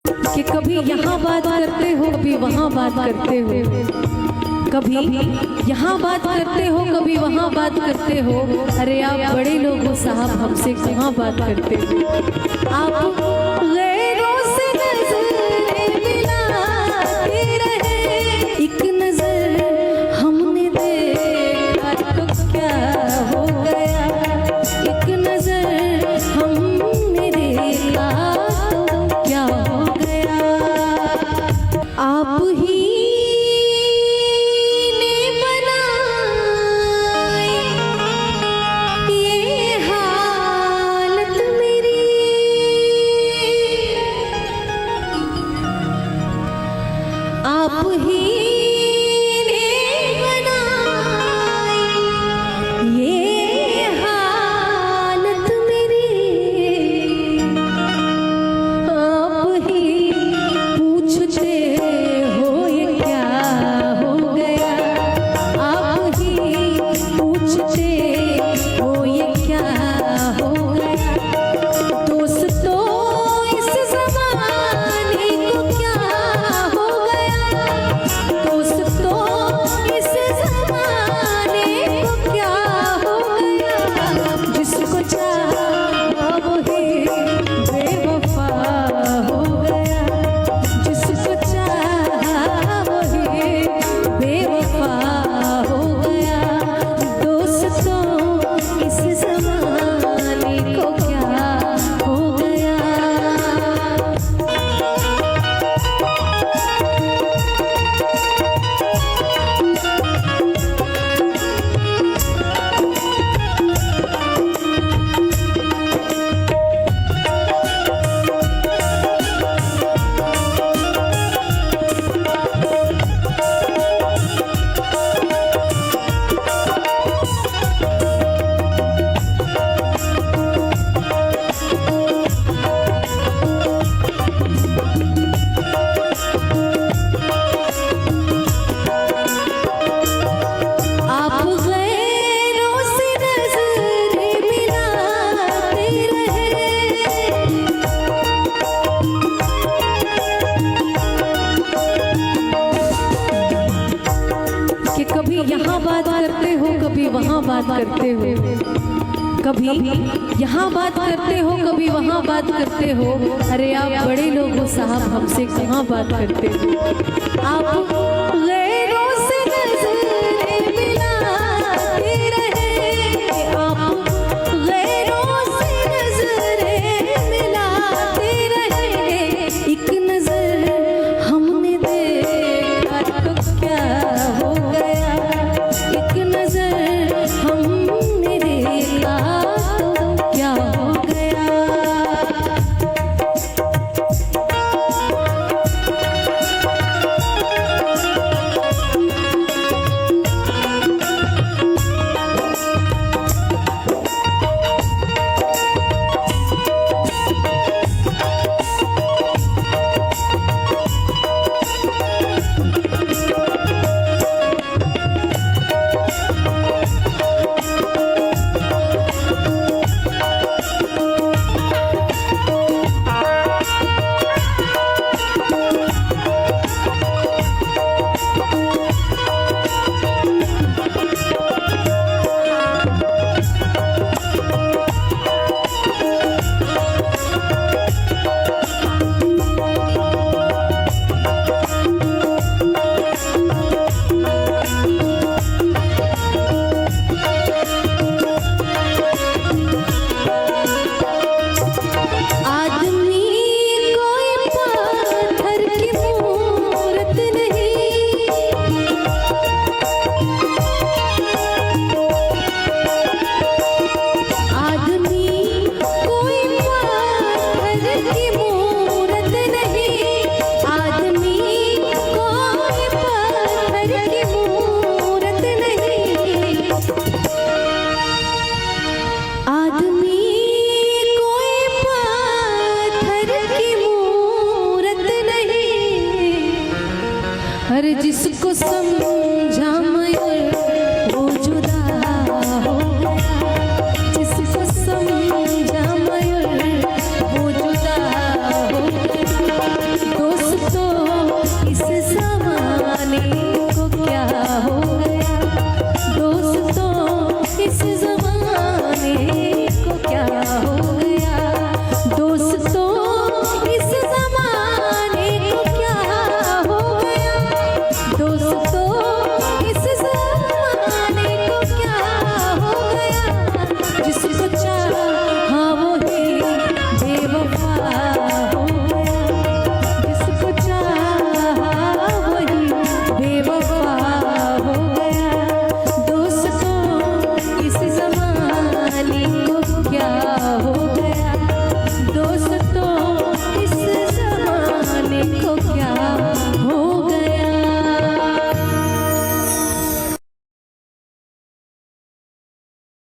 कि कभी यहाँ बात करते हो कभी वहाँ बात करते हो, कभी यहाँ बात करते हो कभी वहाँ बात करते हो। अरे आप बड़े लोग हो साहब, हमसे कहाँ बात करते हो। आप गैरों से नजरें मिलाते रहे, एक नजर हमने देखा तो क्या हो गया, एक नजर हमने देखा तो क्या हो गया। आप ही आप ही ने बनाई ये हालत मेरी, आप ही पूछते हो ये क्या हो गया, आप ही पूछते हो ये क्या हो गया। दोस्तों इस ज़माने को क्या हो गया, दोस्तों इस ज़माने को क्या हो गया। जिसको चाहा वही बेवफा हो गया, जिसको चाहा वही बेवफा हो गया। दोस्तों इस ज़माने को क्या हो गया। आप गैरों से नजरें मिलाते रहे, कि कभी यहाँ बात करते हो कभी वहाँ बात करते हो, कभी यहाँ बात करते हो कभी वहाँ बात करते हो। अरे आप बड़े लोग हो साहब, हमसे कहाँ बात करते हो। आप गैरों से नजरें मिलाते रहे, आप गैरों से नजरें मिलाते रहे, एक नजर हमने देखा तो क्या हो गया, एक नजर हमने देखा तो क्या हो गया। हर जिसको समझा मयूर वो जुदा हो गया, जिसको समझा मयूर वो जुदा हो गया। दोस्तों